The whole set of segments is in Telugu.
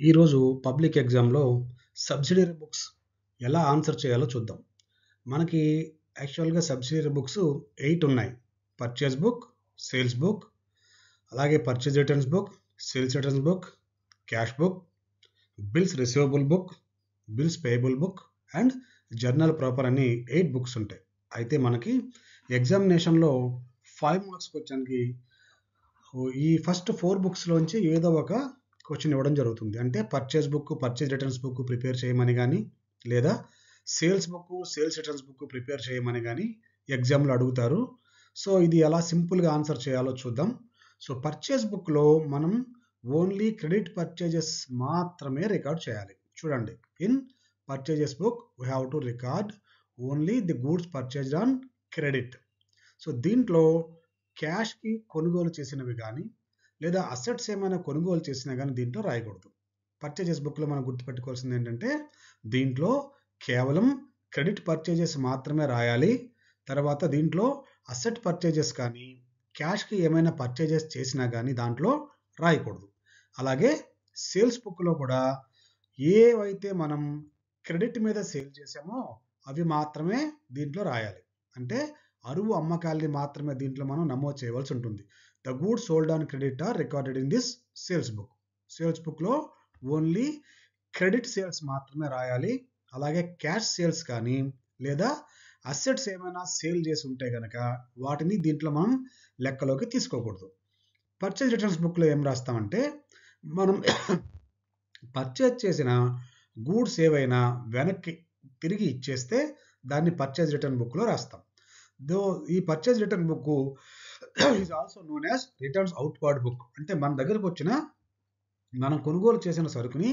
ఈరోజు పబ్లిక్ ఎగ్జామ్‌లో సబ్సిడరీ బుక్స్ ఎలా ఆన్సర్ చేయాలో చూద్దాం. మనకి యాక్చువల్‌గా సబ్సిడరీ బుక్స్ 8 ఉన్నాయి. పర్చేజ్ బుక్, సేల్స్ బుక్, అలాగే purchase returns book, sales returns book, cash book, bills receivable book, bills payable book and journal proper అని 8 బుక్స్ ఉంటాయి. అయితే మనకి ఎగ్జామినేషన్‌లో 5 మార్క్స్ క్వెషన్‌కి ఈ ఫస్ట్ 4 బుక్స్‌లోంచి ఏదో ఒక క్వెషన్ ఇవ్వడం జరుగుతుంది. అంటే purchase book, purchase returns book prepare చేయమని గానీ, లేదా sales book, sales returns book prepare చేయమని గానీ ఎగ్జామ్‌లో అడుగుతారు. సో, ఇది ఎలా సింపుల్‌గా ఆన్సర్ చేయాలో చూద్దాం. సో, పర్చేజ్ బుక్‌లో మనం ఓన్లీ క్రెడిట్ పర్చేజెస్ మాత్రమే రికార్డ్ చేయాలి. చూడండి. In purchases book we have to record only the goods purchased on credit. So, దీంట్లో క్యాష్‌కి కొనుగోలు చేసినవి గానీ, లేదా అసెట్స్ ఏమైనా కొనుగోలు చేసినా గానీ దీంట్లో రాయకూడదు. పర్చేజెస్ బుక్‌లో మనం గుర్తుపెట్టుకోవాల్సింది ఏంటంటే, దీంట్లో కేవలం క్రెడిట్ పర్చేజెస్ మాత్రమే రాయాలి. తర్వాత దీంట్లో అసెట్ పర్చేజెస్ కానీ, క్యాష్‌కి ఏమైనా పర్చేజెస్ చేసినా గానీ దాంట్లో రాయకూడదు. అలాగే సేల్స్ బుక్‌లో కూడా ఏవైతే మనం క్రెడిట్ మీద సేల్ చేసామో అవి మాత్రమే దీంట్లో రాయాలి. అంటే అరువు అమ్మకాల్ని మాత్రమే దీంట్లో మనం నమోదు చేయవలసి ఉంటుంది. The goods sold on credit are recorded in this sales book. Sales బుక్‌లో ఓన్లీ క్రెడిట్ సేల్స్ మాత్రమే రాయాలి. అలాగే క్యాష్ సేల్స్ కానీ లేదా అసెట్స్ ఏమైనా సేల్ చేసి ఉంటే గనక వాటిని దీంట్లో మనం లెక్కలోకి తీసుకోకూడదు. పర్చేజ్ రిటర్న్స్ బుక్‌లో ఏం రాస్తామంటే మనం పర్చేజ్ చేసిన గూడ్స్ ఏవైనా వెనక్కి తిరిగి ఇచ్చేస్తే దాన్ని పర్చేజ్ రిటర్న్ బుక్‌లో రాస్తాం. దో ఈ purchase return book is also known as returns outward book. అంటే మన దగ్గరకు వచ్చిన మనం కొనుగోలు చేసిన సరుకుని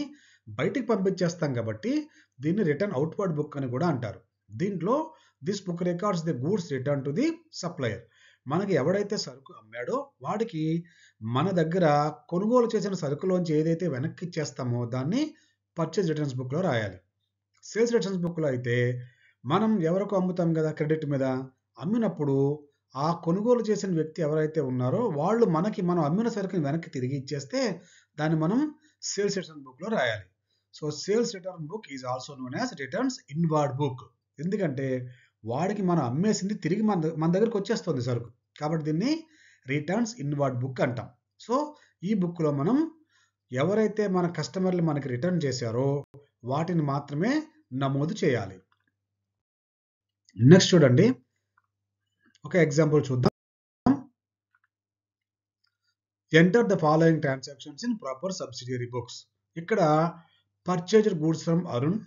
బయటికి పంపించేస్తాం కాబట్టి దీన్ని రిటర్న్ అవుట్‌వార్డ్ బుక్ అని కూడా అంటారు. దీంట్లో this book records the goods return to the supplier. మనకి ఎవడైతే సరుకు అమ్మాడో వాడికి మన దగ్గర కొనుగోలు చేసిన సరుకులోంచి ఏదైతే వెనక్కి ఇచ్చేస్తామో దాన్ని పర్చేజ్ రిటర్న్స్ బుక్‌లో రాయాలి. సేల్స్ రిటర్న్స్ బుక్‌లో అయితే మనం ఎవరికో అమ్ముతాం కదా క్రెడిట్ మీద. అమ్మినప్పుడు ఆ కొనుగోలు చేసిన వ్యక్తి ఎవరైతే ఉన్నారో వాళ్ళు మనకి మనం అమ్మిన సరుకుని వెనక్కి తిరిగి ఇచ్చేస్తే దాన్ని మనం సేల్స్ రిటర్న్ బుక్‌లో రాయాలి. So, sales return book is also known as returns inward book. ఎందుకంటే వాడికి మనం అమ్మేసింది తిరిగి మన దగ్గరికి వచ్చేస్తుంది సరుకు. కాబట్టి దీన్ని రిటర్న్స్ ఇన్వార్డ్ బుక్ అంటాం. సో, ఈ బుక్‌లో మనం ఎవరైతే మన కస్టమర్లు మనకి రిటర్న్ చేశారో వాటిని మాత్రమే నమోదు చేయాలి. నెక్స్ట్ చూడండి. ఒక ఎగ్జాంపుల్ చూద్దాం. Enter the following transactions in proper subsidiary books. ఇక్కడ purchased goods from Arun,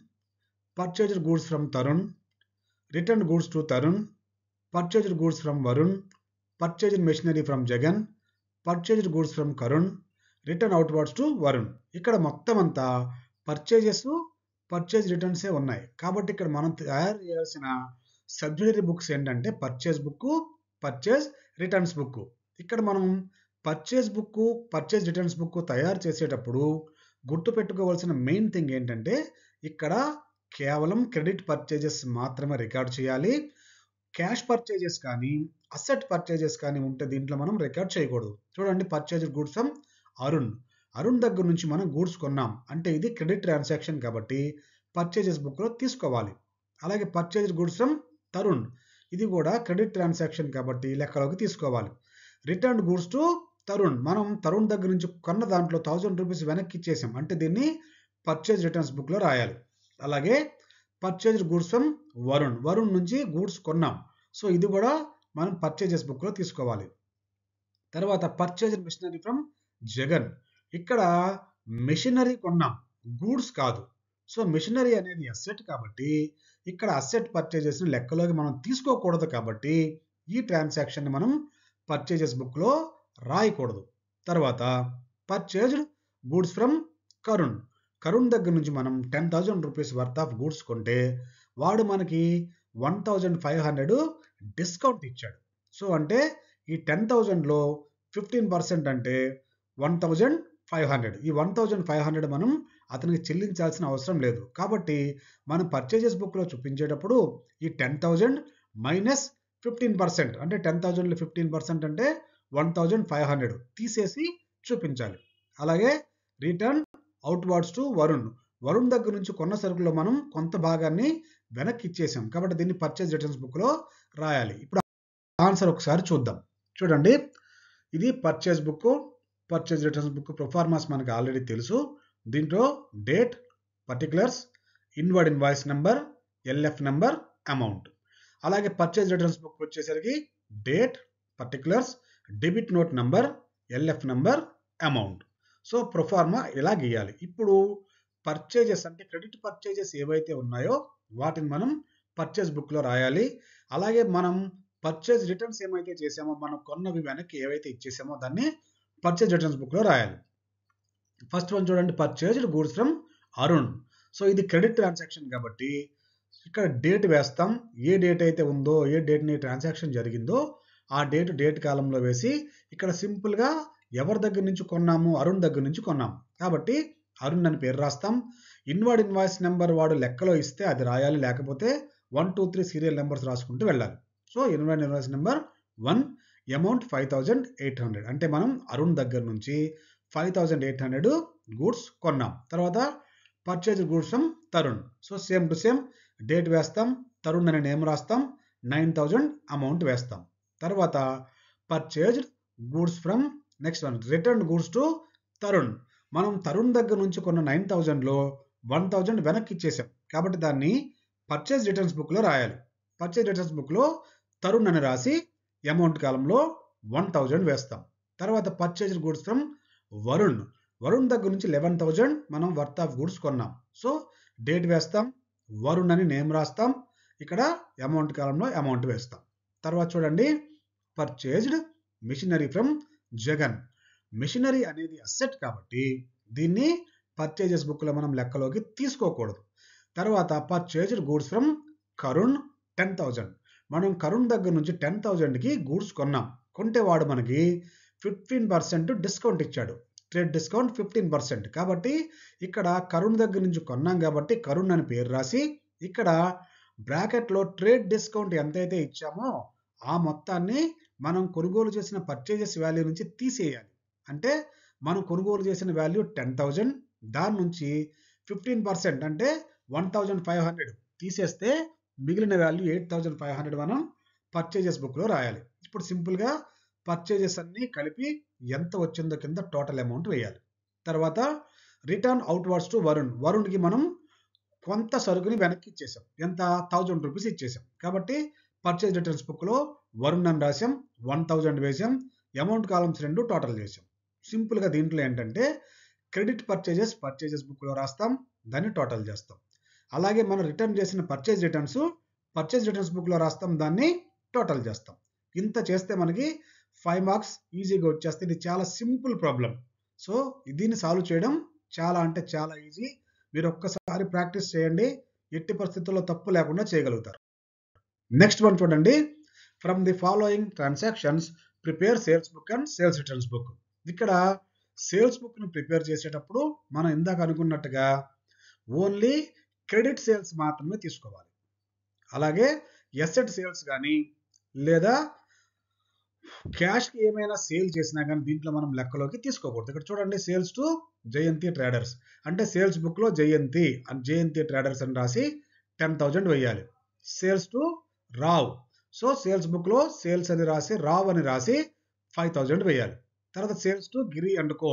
purchased goods from Tarun, return goods to Tarun, purchased goods from Varun, purchased machinery from Jagan, purchased goods from Karun, return outwards to Varun. ఇక్కడ మొత్తం అంతా పర్చేజెస్, పర్చేజ్ రిటర్న్సే ఉన్నాయి. కాబట్టి ఇక్కడ మనం తయారు చేయాల్సిన సబ్సిడరీ బుక్స్ ఏంటంటే purchase book, purchase returns book. ఇక్కడ మనం purchase book, purchase returns book తయారు చేసేటప్పుడు గుర్తుపెట్టుకోవాల్సిన మెయిన్ థింగ్ ఏంటంటే ఇక్కడ కేవలం క్రెడిట్ పర్చేజెస్ మాత్రమే రికార్డ్ చేయాలి. క్యాష్ పర్చేజెస్ కానీ అసెట్ పర్చేజెస్ కానీ ఉంటే దీంట్లో మనం రికార్డ్ చేయకూడదు. చూడండి, purchase goods from Arun. Arun దగ్గర నుంచి మనం గూడ్స్ కొన్నాం అంటే ఇది క్రెడిట్ ట్రాన్సాక్షన్ కాబట్టి పర్చేజెస్ బుక్లో తీసుకోవాలి. అలాగే పర్చేజ్ గూడ్స్ ఫ్రమ్ తరుణ్, ఇది కూడా క్రెడిట్ ట్రాన్సాక్షన్ కాబట్టి లెక్కలోకి తీసుకోవాలి. రిటర్న్ గూడ్స్ టు తరుణ్, మనం తరుణ్ దగ్గర నుంచి కొన్న దాంట్లో 1000 రూపీస్ వెనక్కి ఇచ్చేసాం అంటే దీన్ని పర్చేజ్ రిటర్న్స్ బుక్లో రాయాలి. అలాగే purchased goods from Varun, Varun నుంచి గూడ్స్ కొన్నాం. సో ఇది కూడా మనం పర్చేజెస్ బుక్లో తీసుకోవాలి. తర్వాత పర్చేజ్డ్ మెషినరీ ఫ్రమ్ జగన్, ఇక్కడ మెషినరీ కొన్నాం, గూడ్స్ కాదు. సో మెషినరీ అనేది అసెట్ కాబట్టి ఇక్కడ అసెట్ పర్చేజెస్ని లెక్కలోకి మనం తీసుకోకూడదు కాబట్టి ఈ ట్రాన్సాక్షన్ మనం పర్చేజెస్ బుక్లో రాయకూడదు. తర్వాత purchased goods from Karun, Karun దగ్గర నుంచి మనం 10,000 రూపీస్ వర్త్ ఆఫ్ గూడ్స్ కొంటే వాడు మనకి 1,500 డిస్కౌంట్ ఇచ్చాడు. సో అంటే ఈ 10,000లో 15% అంటే 1,500. ఈ 1,500 మనం అతనికి చెల్లించాల్సిన అవసరం లేదు. కాబట్టి మనం పర్చేజెస్ బుక్లో చూపించేటప్పుడు ఈ 10,000 మైనస్ 15% అంటే 10,000లో 15% అంటే 1,500 తీసేసి చూపించాలి. అలాగే రిటర్న్ అవుట్వార్డ్స్ టు వరుణ్. వరుణ్ దగ్గర నుంచి కొన్న సరుకులో మనం కొంత భాగాన్ని వెనక్కి ఇచ్చేసాం కాబట్టి దీన్ని పర్చేజ్ రిటర్న్స్ బుక్లో రాయాలి. ఇప్పుడు ఆన్సర్ ఒకసారి చూద్దాం. చూడండి, ఇది purchase book, purchase returns book proformas మనకు ఆల్రెడీ తెలుసు. దీంట్లో date, particulars, inward invoice number, LF number, amount. అలాగే పర్చేజ్ రిటర్న్స్ బుక్ వచ్చేసరికి date, particulars, debit note number, LF number, amount. So proforma ఇలా గీయాలి. ఇప్పుడు పర్చేజెస్ అంటే క్రెడిట్ పర్చేజెస్ ఏవైతే ఉన్నాయో వాటిని మనం పర్చేజ్ బుక్లో రాయాలి. అలాగే మనం పర్చేజ్ రిటర్న్స్ ఏమైతే చేసామో, మనం కొన్నవి వెనక్కి ఏవైతే ఇచ్చేసామో దాన్ని పర్చేజ్ రిటర్న్స్ బుక్లో రాయాలి. ఫస్ట్ వన్ చూడండి, purchased goods from Arun. So ఇది క్రెడిట్ ట్రాన్సాక్షన్ కాబట్టి ఇక్కడ డేట్ వేస్తాం. ఏ డేట్ అయితే ఉందో, ఏ డేట్ని ట్రాన్సాక్షన్ జరిగిందో ఆ డేట్ కాలంలో వేసి ఇక్కడ సింపుల్గా ఎవరి దగ్గర నుంచి కొన్నాము, అరుణ్ దగ్గర నుంచి కొన్నాము కాబట్టి అరుణ్ అని పేరు రాస్తాం. ఇన్వర్డ్ ఇన్వాయిస్ నెంబర్ వాడు లెక్కలో ఇస్తే అది రాయాలి, లేకపోతే 1, 2, 3 సీరియల్ నెంబర్స్ రాసుకుంటూ వెళ్ళాలి. So inward invoice number 1, amount 5800. అంటే మనం అరుణ్ దగ్గర నుంచి 5800 గూడ్స్ కొన్నాం. తర్వాత purchase goods from Tarun. So same to same date వేస్తాం, తరుణ్ అనే నేమ్ రాస్తాం, 9000 అమౌంట్ వేస్తాం. తర్వాత purchased goods from next one return goods to Tarun. మనం తరుణ్ దగ్గర నుంచి కొన్న 9000లో 1000 వెనక్కి ఇచ్చేసాం కాబట్టి దాన్ని పర్చేజ్ రిటర్న్స్ బుక్లో రాయాలి. పర్చేజ్ రిటర్న్స్ బుక్లో తరుణ్ అని రాసి అమౌంట్ కాలంలో 1000 వేస్తాం. తర్వాత purchase goods from Varun. Varun దగ్గర నుంచి 11,000 మనం వర్త్ ఆఫ్ గూడ్స్ కొన్నాం. సో డేట్ వేస్తాం, వరుణ్ అని నేమ్ రాస్తాం, ఇక్కడ అమౌంట్ కాలంలో అమౌంట్ వేస్తాం. తర్వాత చూడండి, purchased machinery from Jagan. Machinery అనేది అసెట్ కాబట్టి దీన్ని పర్చేజెస్ బుక్లో మనం లెక్కలోకి తీసుకోకూడదు. తర్వాత పర్చేజ్డ్ గూడ్స్ ఫ్రమ్ కరుణ్ 10,000. మనం కరుణ్ దగ్గర నుంచి 10,000కి గూడ్స్ కొన్నాం. కొంటే వాడు మనకి 15% డిస్కౌంట్ ఇచ్చాడు. Trade discount 15%. కాబట్టి ఇక్కడ కరుణ్ దగ్గర నుంచి కొన్నాం కాబట్టి కరుణ్ అని పేరు రాసి ఇక్కడ బ్రాకెట్లో ట్రేడ్ డిస్కౌంట్ ఎంతైతే ఇచ్చామో ఆ మొత్తాన్ని మనం కొనుగోలు చేసిన పర్చేజెస్ వాల్యూ నుంచి తీసేయాలి. అంటే మనం కొనుగోలు చేసిన వాల్యూ 10,000, దాని నుంచి 15% అంటే 1,500 తీసేస్తే మిగిలిన వాల్యూ 8,500 మనం పర్చేజెస్ బుక్లో రాయాలి. ఇప్పుడు సింపుల్గా పర్చేజెస్ అన్ని కలిపి ఎంత వచ్చిందో కింద టోటల్ అమౌంట్ వేయాలి. తర్వాత రిటర్న్ అవుట్వర్డ్స్ టు వరుణ్. వరుణ్కి మనం కొంత సరుకుని వెనక్కి ఇచ్చేసాం. ఎంత? 1000 రూపీస్ ఇచ్చేసాం. కాబట్టి పర్చేజ్ రిటర్న్స్ బుక్లో వరుణ్ అని రాసాం, 1000 వేసాం, అమౌంట్ కాలమ్స్ 2 టోటల్ చేసాం. సింపుల్గా దీంట్లో ఏంటంటే క్రెడిట్ పర్చేజెస్ బుక్లో రాస్తాం, దాన్ని టోటల్ చేస్తాం. అలాగే మనం రిటర్న్ చేసిన పర్చేజ్ రిటర్న్స్ బుక్లో రాస్తాం, దాన్ని టోటల్ చేస్తాం. ఇంత చేస్తే మనకి 5 మార్క్స్ ఈజీగా వచ్చేస్తే. ఇది చాలా సింపుల్ ప్రాబ్లం. సో దీన్ని సాల్వ్ చేయడం చాలా అంటే చాలా ఈజీ. మీరు ఒక్కసారి ప్రాక్టీస్ చేయండి, ఎట్టి పరిస్థితుల్లో తప్పు లేకుండా చేయగలుగుతారు. నెక్స్ట్ వన్ చూడండి, from the following transactions prepare sales book and sales returns book. ఇక్కడ సేల్స్ బుక్ను ప్రిపేర్ చేసేటప్పుడు మనం ఇందాక అనుకున్నట్టుగా ఓన్లీ క్రెడిట్ సేల్స్ మాత్రమే తీసుకోవాలి. అలాగే ఎసెట్ సేల్స్ కానీ లేదా క్యాష్కి ఏమైనా సేల్ చేసినా కానీ దీంట్లో మనం లెక్కలోకి తీసుకోకూడదు. ఇక్కడ చూడండి, సేల్స్ టు జయంతి ట్రేడర్స్ అంటే సేల్స్ బుక్లో జయంతి ట్రేడర్స్ అని రాసి 10,000 వేయాలి. Sales to Rao, so sales బుక్లో సేల్స్ అని రాసి రావ్ అని రాసి 5,000 వేయాలి. తర్వాత sales to Giri and co,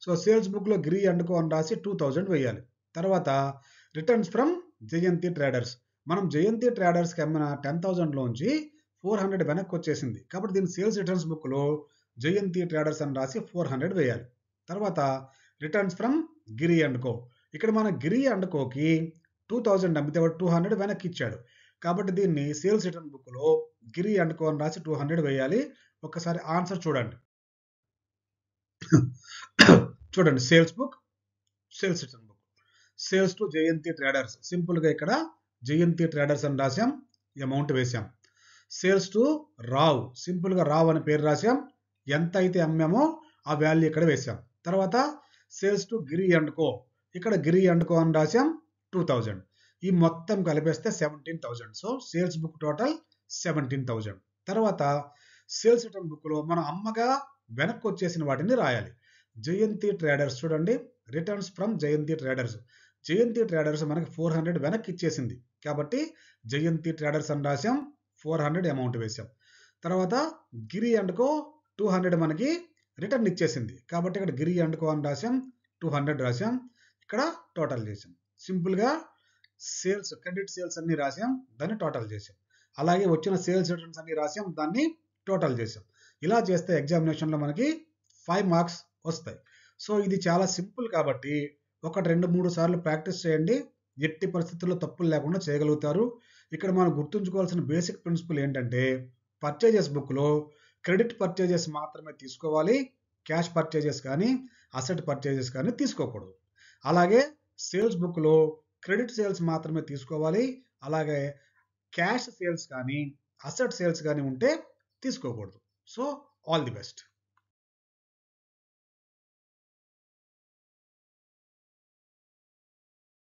so sales బుక్లో గిరి అండ్ కో అని రాసి 2,000 వేయాలి. తర్వాత రిటర్న్స్ ఫ్రమ్ జయంతి ట్రేడర్స్, మనం జయంతి ట్రేడర్స్కి అమ్మిన 10,000లోంచి 400 వెనక్కి వచ్చేసింది కాబట్టి దీని సేల్స్ రిటర్న్స్ బుక్లో జయంతి ట్రేడర్స్ అని రాసి 400 వేయాలి. తర్వాత returns from Giri and co, ఇక్కడ మన గిరి అండ్ కోకి 2,000 అమ్మితే వాడు 200 వెనక్కి ఇచ్చాడు కాబట్టి దీన్ని సేల్స్ రిటర్న్ బుక్లో గిరి అండ్ కో అని రాసి 200 వేయాలి. ఒక్కసారి ఆన్సర్ చూడండి. చూడండి, sales book, sales return book, sales to Jayanti traders, సింపుల్గా ఇక్కడ జయంతి ట్రేడర్స్ అని రాసాం, అమౌంట్ వేసాం. సేల్స్ టు రావ్, సింపుల్గా రావ్ అని పేరు రాసాం, ఎంత అయితే అమ్మామో ఆ వాల్యూ ఇక్కడ వేసాం. తర్వాత sales to Giri and co, ఇక్కడ గిరి అండ్ కో అని రాసాం 2,000. ఈ మొత్తం కలిపేస్తే 17,000. So sales book total 17,000. తర్వాత సేల్స్ రిటర్న్ బుక్లో మనం అమ్మగా వెనక్కి వచ్చేసిన వాటిని రాయాలి. జయంతి ట్రేడర్స్ చూడండి, returns from Jayanti traders. Jayanti traders మనకి 400 వెనక్కి ఇచ్చేసింది కాబట్టి జయంతి ట్రేడర్స్ అని రాసాం, 400 అమౌంట్ వేసాం. తర్వాత గిరి అండ్ కో 200 మనకి రిటర్న్ ఇచ్చేసింది కాబట్టి ఇక్కడ గిరి అండ్ కో అని రాసాం, 200 రాసాం, ఇక్కడ టోటల్ చేసాం. సింపుల్గా సేల్స్, క్రెడిట్ సేల్స్ అన్ని రాసాం, దాన్ని టోటల్ చేసాం. అలాగే వచ్చిన సేల్స్ రిటర్న్స్ అన్ని రాసాం, దాన్ని టోటల్ చేసాం. ఇలా చేస్తే ఎగ్జామినేషన్లో మనకి 5 మార్క్స్ వస్తాయి. సో ఇది చాలా సింపుల్ కాబట్టి ఒకటి 2-3 సార్లు ప్రాక్టీస్ చేయండి, ఎట్టి పరిస్థితుల్లో తప్పులు లేకుండా చేయగలుగుతారు. ఇక్కడ మనం గుర్తుంచుకోవాల్సిన బేసిక్ ప్రిన్సిపల్ ఏంటంటే పర్చేజెస్ బుక్లో క్రెడిట్ పర్చేజెస్ మాత్రమే తీసుకోవాలి, క్యాష్ పర్చేజెస్ కానీ అసెట్ పర్చేజెస్ కానీ తీసుకోకూడదు. అలాగే సేల్స్ బుక్లో క్రెడిట్ సేల్స్ మాత్రమే తీసుకోవాలి, అలాగే క్యాష్ సేల్స్ కానీ అసెట్ సేల్స్ కానీ ఉంటే తీసుకోకూడదు. So all the best.